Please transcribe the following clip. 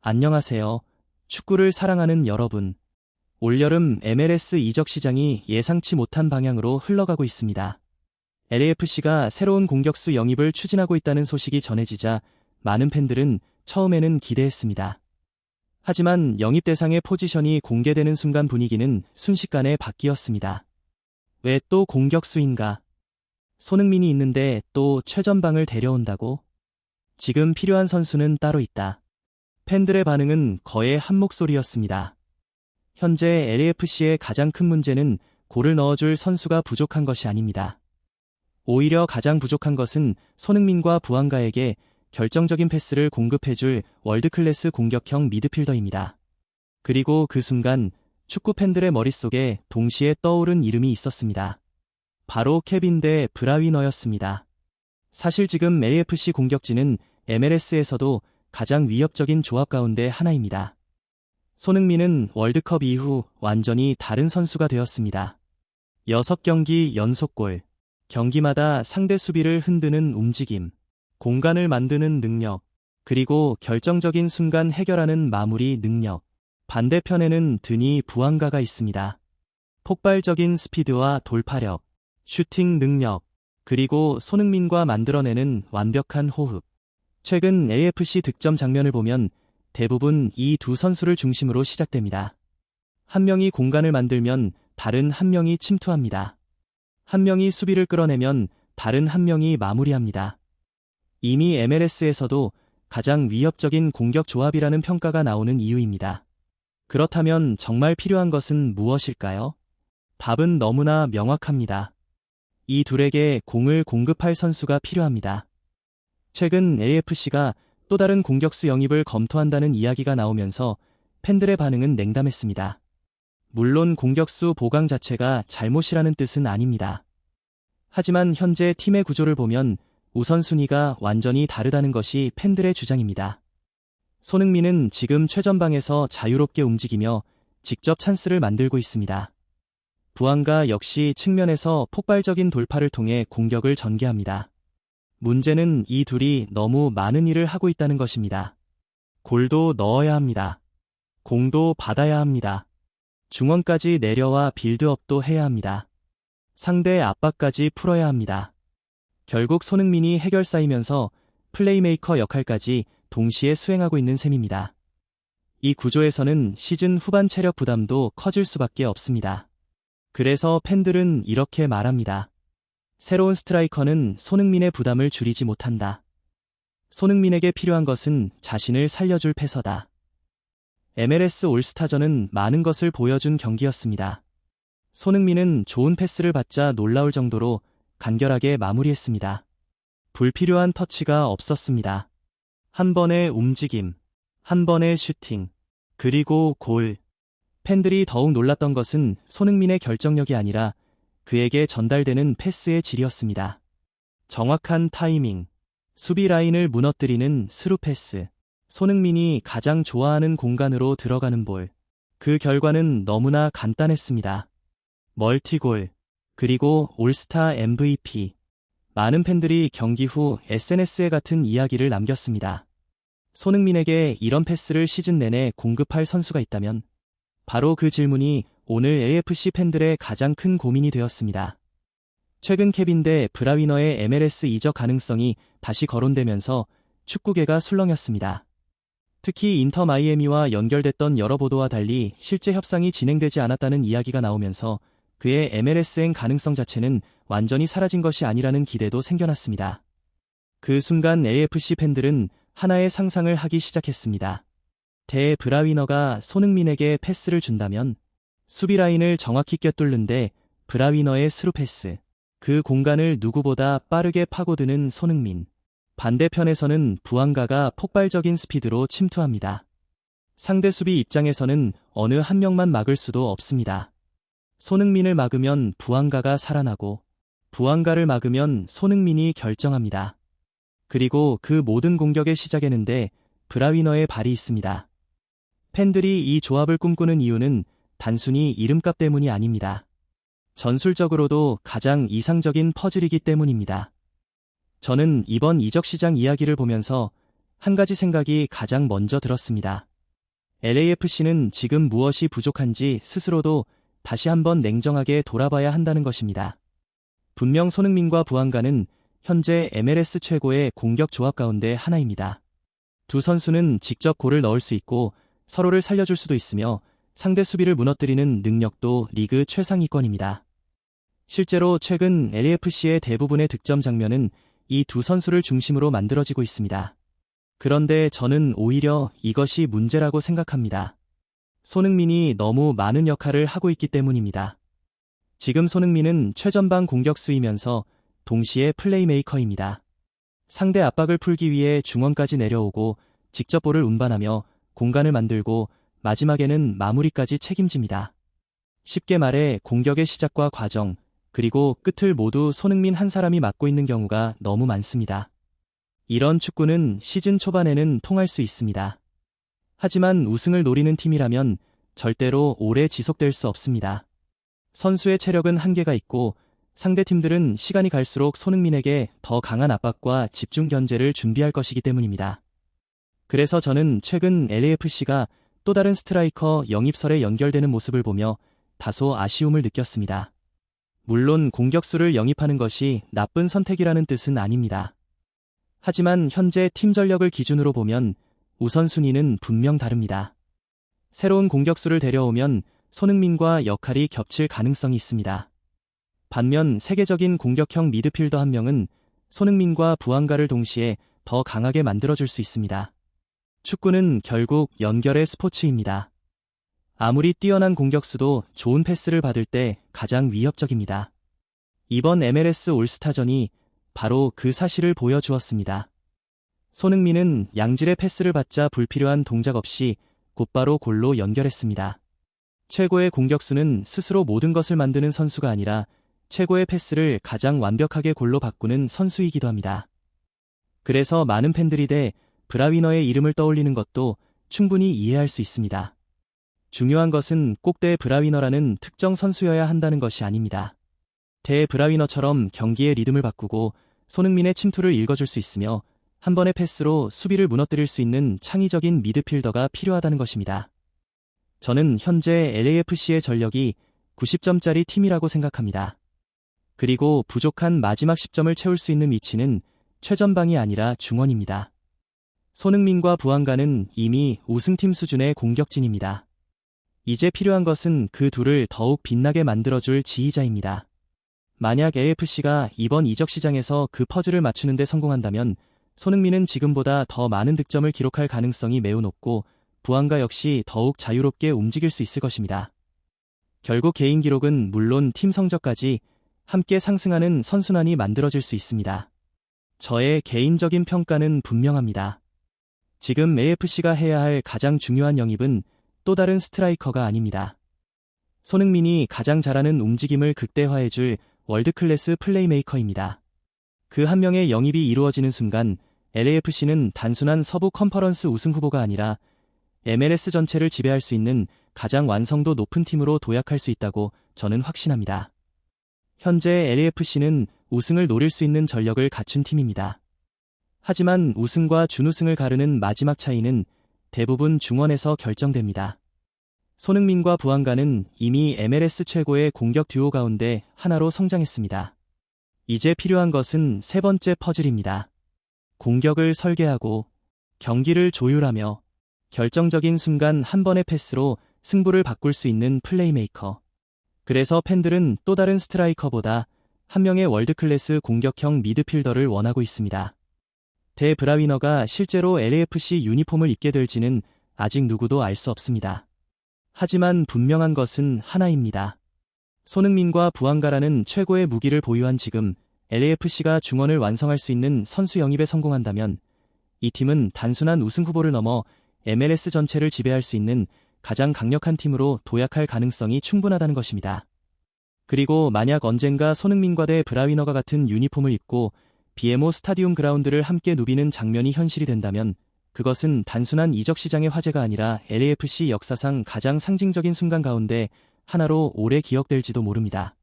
안녕하세요. 축구를 사랑하는 여러분. 올여름 MLS 이적 시장이 예상치 못한 방향으로 흘러가고 있습니다. LAFC가 새로운 공격수 영입을 추진하고 있다는 소식이 전해지자 많은 팬들은 처음에는 기대했습니다. 하지만 영입 대상의 포지션이 공개되는 순간 분위기는 순식간에 바뀌었습니다. 왜 또 공격수인가? 손흥민이 있는데 또 최전방을 데려온다고? 지금 필요한 선수는 따로 있다. 팬들의 반응은 거의 한 목소리였습니다. 현재 LAFC의 가장 큰 문제는 골을 넣어줄 선수가 부족한 것이 아닙니다. 오히려 가장 부족한 것은 손흥민과 부안가에게 결정적인 패스를 공급해줄 월드클래스 공격형 미드필더입니다. 그리고 그 순간 축구 팬들의 머릿속에 동시에 떠오른 이름이 있었습니다. 바로 케빈 데 브라위너였습니다. 사실 지금 LAFC 공격진은 MLS에서도 가장 위협적인 조합 가운데 하나입니다. 손흥민은 월드컵 이후 완전히 다른 선수가 되었습니다. 6경기 연속골, 경기마다 상대 수비를 흔드는 움직임, 공간을 만드는 능력, 그리고 결정적인 순간 해결하는 마무리 능력. 반대편에는 드니 부안가가 있습니다. 폭발적인 스피드와 돌파력, 슈팅 능력, 그리고 손흥민과 만들어내는 완벽한 호흡. 최근 AFC 득점 장면을 보면 대부분 이 두 선수를 중심으로 시작됩니다. 한 명이 공간을 만들면 다른 한 명이 침투합니다. 한 명이 수비를 끌어내면 다른 한 명이 마무리합니다. 이미 MLS에서도 가장 위협적인 공격 조합이라는 평가가 나오는 이유입니다. 그렇다면 정말 필요한 것은 무엇일까요? 답은 너무나 명확합니다. 이 둘에게 공을 공급할 선수가 필요합니다. 최근 AFC가 또 다른 공격수 영입을 검토한다는 이야기가 나오면서 팬들의 반응은 냉담했습니다. 물론 공격수 보강 자체가 잘못이라는 뜻은 아닙니다. 하지만 현재 팀의 구조를 보면 우선순위가 완전히 다르다는 것이 팬들의 주장입니다. 손흥민은 지금 최전방에서 자유롭게 움직이며 직접 찬스를 만들고 있습니다. 부안가 역시 측면에서 폭발적인 돌파를 통해 공격을 전개합니다. 문제는 이 둘이 너무 많은 일을 하고 있다는 것입니다. 골도 넣어야 합니다. 공도 받아야 합니다. 중원까지 내려와 빌드업도 해야 합니다. 상대의 압박까지 풀어야 합니다. 결국 손흥민이 해결사이면서 플레이메이커 역할까지 동시에 수행하고 있는 셈입니다. 이 구조에서는 시즌 후반 체력 부담도 커질 수밖에 없습니다. 그래서 팬들은 이렇게 말합니다. 새로운 스트라이커는 손흥민의 부담을 줄이지 못한다. 손흥민에게 필요한 것은 자신을 살려줄 패서다. MLS 올스타전은 많은 것을 보여준 경기였습니다. 손흥민은 좋은 패스를 받자 놀라울 정도로 간결하게 마무리했습니다. 불필요한 터치가 없었습니다. 한 번의 움직임, 한 번의 슈팅, 그리고 골. 팬들이 더욱 놀랐던 것은 손흥민의 결정력이 아니라 그에게 전달되는 패스의 질이었습니다. 정확한 타이밍, 수비 라인을 무너뜨리는 스루 패스, 손흥민이 가장 좋아하는 공간으로 들어가는 볼. 그 결과는 너무나 간단했습니다. 멀티골, 그리고 올스타 MVP. 많은 팬들이 경기 후 SNS에 같은 이야기를 남겼습니다. 손흥민에게 이런 패스를 시즌 내내 공급할 선수가 있다면? 바로 그 질문이 오늘 AFC 팬들의 가장 큰 고민이 되었습니다. 최근 케빈 데 브라위너의 MLS 이적 가능성이 다시 거론되면서 축구계가 술렁였습니다. 특히 인터 마이애미와 연결됐던 여러 보도와 달리 실제 협상이 진행되지 않았다는 이야기가 나오면서 그의 MLS행 가능성 자체는 완전히 사라진 것이 아니라는 기대도 생겨났습니다. 그 순간 AFC 팬들은 하나의 상상을 하기 시작했습니다. 데 브라위너가 손흥민에게 패스를 준다면 수비 라인을 정확히 꿰뚫는데 브라위너의 스루 패스, 그 공간을 누구보다 빠르게 파고드는 손흥민. 반대편에서는 부안가가 폭발적인 스피드로 침투합니다. 상대 수비 입장에서는 어느 한 명만 막을 수도 없습니다. 손흥민을 막으면 부안가가 살아나고 부안가를 막으면 손흥민이 결정합니다. 그리고 그 모든 공격의 시작에는 데 브라위너의 발이 있습니다. 팬들이 이 조합을 꿈꾸는 이유는 단순히 이름값 때문이 아닙니다. 전술적으로도 가장 이상적인 퍼즐이기 때문입니다. 저는 이번 이적 시장 이야기를 보면서 한 가지 생각이 가장 먼저 들었습니다. LAFC는 지금 무엇이 부족한지 스스로도 다시 한번 냉정하게 돌아봐야 한다는 것입니다. 분명 손흥민과 부안가는 현재 MLS 최고의 공격 조합 가운데 하나입니다. 두 선수는 직접 골을 넣을 수 있고 서로를 살려줄 수도 있으며 상대 수비를 무너뜨리는 능력도 리그 최상위권입니다. 실제로 최근 LAFC의 대부분의 득점 장면은 이 두 선수를 중심으로 만들어지고 있습니다. 그런데 저는 오히려 이것이 문제라고 생각합니다. 손흥민이 너무 많은 역할을 하고 있기 때문입니다. 지금 손흥민은 최전방 공격수이면서 동시에 플레이메이커입니다. 상대 압박을 풀기 위해 중원까지 내려오고 직접 볼을 운반하며 공간을 만들고 마지막에는 마무리까지 책임집니다. 쉽게 말해 공격의 시작과 과정, 그리고 끝을 모두 손흥민 한 사람이 맡고 있는 경우가 너무 많습니다. 이런 축구는 시즌 초반에는 통할 수 있습니다. 하지만 우승을 노리는 팀이라면 절대로 오래 지속될 수 없습니다. 선수의 체력은 한계가 있고 상대팀들은 시간이 갈수록 손흥민에게 더 강한 압박과 집중 견제를 준비할 것이기 때문입니다. 그래서 저는 최근 LAFC가 또 다른 스트라이커 영입설에 연결되는 모습을 보며 다소 아쉬움을 느꼈습니다. 물론 공격수를 영입하는 것이 나쁜 선택이라는 뜻은 아닙니다. 하지만 현재 팀 전력을 기준으로 보면 우선순위는 분명 다릅니다. 새로운 공격수를 데려오면 손흥민과 역할이 겹칠 가능성이 있습니다. 반면 세계적인 공격형 미드필더 한 명은 손흥민과 부안가를 동시에 더 강하게 만들어줄 수 있습니다. 축구는 결국 연결의 스포츠입니다. 아무리 뛰어난 공격수도 좋은 패스를 받을 때 가장 위협적입니다. 이번 MLS 올스타전이 바로 그 사실을 보여주었습니다. 손흥민은 양질의 패스를 받자 불필요한 동작 없이 곧바로 골로 연결했습니다. 최고의 공격수는 스스로 모든 것을 만드는 선수가 아니라 최고의 패스를 가장 완벽하게 골로 바꾸는 선수이기도 합니다. 그래서 많은 팬들이 대 브라위너의 이름을 떠올리는 것도 충분히 이해할 수 있습니다. 중요한 것은 꼭 대 브라위너라는 특정 선수여야 한다는 것이 아닙니다. 대 브라위너처럼 경기의 리듬을 바꾸고 손흥민의 침투를 읽어줄 수 있으며 한 번의 패스로 수비를 무너뜨릴 수 있는 창의적인 미드필더가 필요하다는 것입니다. 저는 현재 LAFC의 전력이 90점짜리 팀이라고 생각합니다. 그리고 부족한 마지막 10점을 채울 수 있는 위치는 최전방이 아니라 중원입니다. 손흥민과 부안가는 이미 우승팀 수준의 공격진입니다. 이제 필요한 것은 그 둘을 더욱 빛나게 만들어줄 지휘자입니다. 만약 AFC가 이번 이적 시장에서 그 퍼즐을 맞추는 데 성공한다면 손흥민은 지금보다 더 많은 득점을 기록할 가능성이 매우 높고 부안가 역시 더욱 자유롭게 움직일 수 있을 것입니다. 결국 개인 기록은 물론 팀 성적까지 함께 상승하는 선순환이 만들어질 수 있습니다. 저의 개인적인 평가는 분명합니다. 지금 AFC가 해야 할 가장 중요한 영입은 또 다른 스트라이커가 아닙니다. 손흥민이 가장 잘하는 움직임을 극대화해줄 월드클래스 플레이메이커입니다. 그 한 명의 영입이 이루어지는 순간 LAFC는 단순한 서부 컨퍼런스 우승 후보가 아니라 MLS 전체를 지배할 수 있는 가장 완성도 높은 팀으로 도약할 수 있다고 저는 확신합니다. 현재 LAFC는 우승을 노릴 수 있는 전력을 갖춘 팀입니다. 하지만 우승과 준우승을 가르는 마지막 차이는 대부분 중원에서 결정됩니다. 손흥민과 부안가는 이미 MLS 최고의 공격 듀오 가운데 하나로 성장했습니다. 이제 필요한 것은 세 번째 퍼즐입니다. 공격을 설계하고 경기를 조율하며 결정적인 순간 한 번의 패스로 승부를 바꿀 수 있는 플레이메이커. 그래서 팬들은 또 다른 스트라이커보다 한 명의 월드클래스 공격형 미드필더를 원하고 있습니다. 대 브라위너가 실제로 LAFC 유니폼을 입게 될지는 아직 누구도 알 수 없습니다. 하지만 분명한 것은 하나입니다. 손흥민과 부안가라는 최고의 무기를 보유한 지금 LAFC가 중원을 완성할 수 있는 선수 영입에 성공한다면 이 팀은 단순한 우승 후보를 넘어 MLS 전체를 지배할 수 있는 가장 강력한 팀으로 도약할 가능성이 충분하다는 것입니다. 그리고 만약 언젠가 손흥민과 대 브라위너가 같은 유니폼을 입고 BMO 스타디움 그라운드를 함께 누비는 장면이 현실이 된다면 그것은 단순한 이적 시장의 화제가 아니라 LAFC 역사상 가장 상징적인 순간 가운데 하나로 오래 기억될지도 모릅니다.